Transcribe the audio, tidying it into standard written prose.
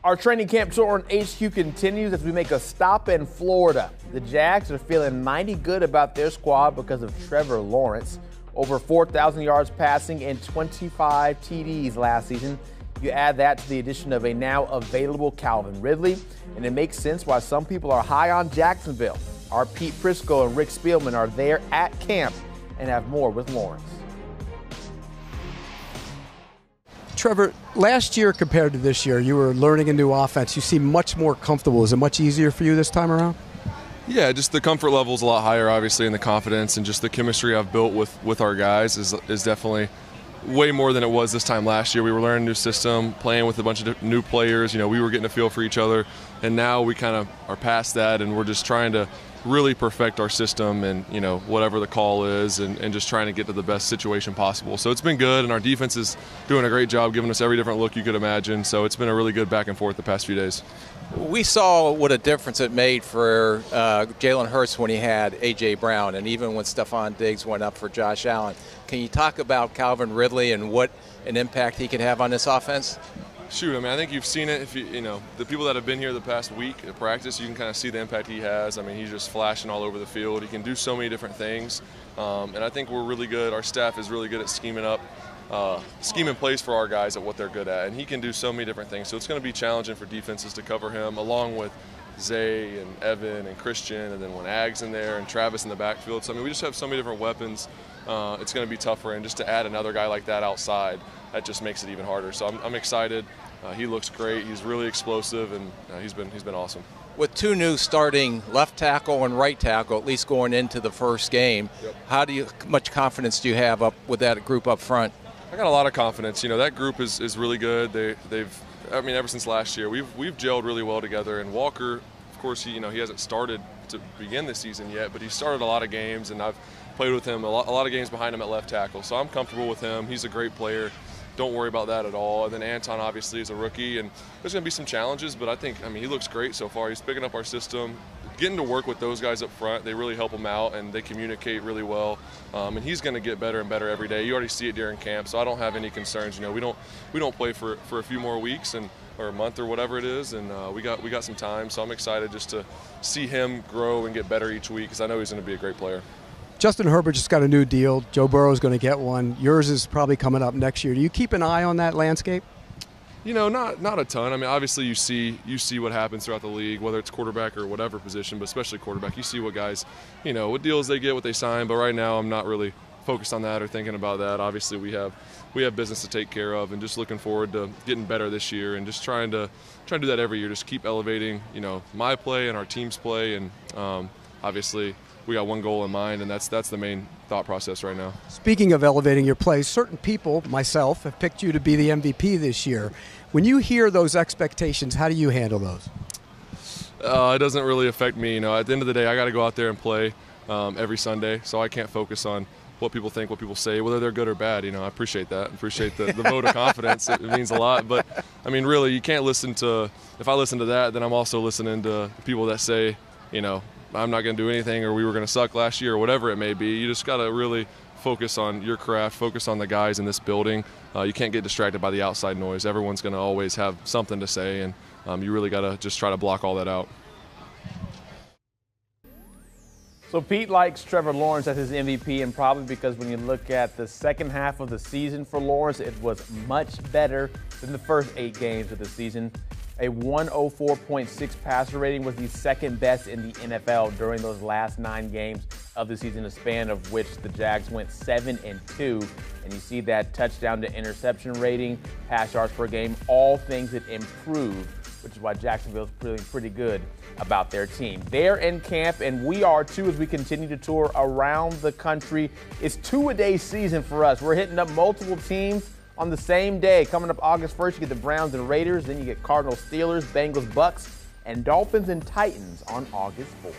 Our training camp tour on HQ continues as we make a stop in Florida. The Jags are feeling mighty good about their squad because of Trevor Lawrence. Over 4,000 yards passing and 25 TDs last season. You add that to the addition of a now available Calvin Ridley, and it makes sense why some people are high on Jacksonville. Our Pete Prisco and Rick Spielman are there at camp and have more with Lawrence. Trevor, last year compared to this year, you were learning a new offense. You seem much more comfortable. Is it much easier for you this time around? Yeah, just the comfort level is a lot higher, obviously, and the confidence and just the chemistry I've built with our guys is definitely way more than it was this time last year. We were learning a new system, playing with a bunch of new players. You know, we were getting a feel for each other, and now we kind of are past that, and we're just trying to really perfect our system and, you know, whatever the call is and just trying to get to the best situation possible. So it's been good, and our defense is doing a great job giving us every different look you could imagine. So it's been a really good back and forth the past few days. We saw what a difference it made for Jalen Hurts when he had A.J. Brown, and even when Stephon Diggs went up for Josh Allen. Can you talk about Calvin Ridley and what an impact he could have on this offense? Shoot, I mean, I think you've seen it. If you know, the people that have been here the past week at practice, you can kind of see the impact he has. I mean, he's just flashing all over the field. He can do so many different things, and I think we're really good. Our staff is really good at scheming plays for our guys at what they're good at, and he can do so many different things. So it's going to be challenging for defenses to cover him, along with Zay and Evan and Christian, and then when Ag's in there and Travis in the backfield. So I mean, we just have so many different weapons. It's going to be tougher, and just to add another guy like that outside, that just makes it even harder. So I'm excited. He looks great. He's really explosive, and he's been awesome. With two new starting left tackle and right tackle, at least going into the first game, yep. How much confidence do you have up with that group up front? I got a lot of confidence. You know, that group is really good. They've I mean, ever since last year, we've gelled really well together. And Walker, of course, he hasn't started to begin this season yet, but he started a lot of games, and I've played with him a lot of games behind him at left tackle. So I'm comfortable with him. He's a great player. Don't worry about that at all. And then Anton obviously is a rookie, and there's going to be some challenges, but I mean, he looks great so far. He's picking up our system. Getting to work with those guys up front, they really help him out, and they communicate really well. And he's going to get better and better every day. You already see it during camp, so I don't have any concerns. You know, we don't play for a few more weeks or a month or whatever it is, and we got some time. So I'm excited just to see him grow and get better each week, because I know he's going to be a great player. Justin Herbert just got a new deal. Joe Burrow's going to get one. Yours is probably coming up next year. Do you keep an eye on that landscape? You know, not a ton. I mean, obviously you see what happens throughout the league, whether it's quarterback or whatever position, but especially quarterback. You see what guys, what deals they get, what they sign. But right now, I'm not really focused on that or thinking about that. Obviously, we have business to take care of, and just looking forward to getting better this year and just trying to do that every year. Just keep elevating, my play and our team's play, and obviously we got one goal in mind, and that's the main thought process right now. Speaking of elevating your play, certain people, myself, have picked you to be the MVP this year. When you hear those expectations, how do you handle those? It doesn't really affect me. At the end of the day, I got to go out there and play every Sunday, so I can't focus on what people think, what people say, whether they're good or bad. I appreciate that. I appreciate the vote of confidence. It means a lot. But, I mean, really, you can't listen to – if I listen to that, then I'm also listening to people that say, I'm not going to do anything, or we were going to suck last year, or whatever it may be. You just got to really focus on your craft, focus on the guys in this building. You can't get distracted by the outside noise. Everyone's going to always have something to say, and you really got to just try to block all that out. So Pete likes Trevor Lawrence as his MVP, and probably because when you look at the second half of the season for Lawrence, it was much better than the first 8 games of the season. A 104.6 passer rating was the second best in the NFL during those last 9 games of the season, a span of which the Jags went 7-2. And you see that touchdown to interception rating, pass yards per game, all things that improved, which is why Jacksonville's feeling pretty good about their team. They're in camp, and we are too, as we continue to tour around the country. It's 2-a-day season for us. We're hitting up multiple teams on the same day. Coming up August 1st, you get the Browns and Raiders. Then you get Cardinals, Steelers, Bengals, Bucks, and Dolphins and Titans on August 4th.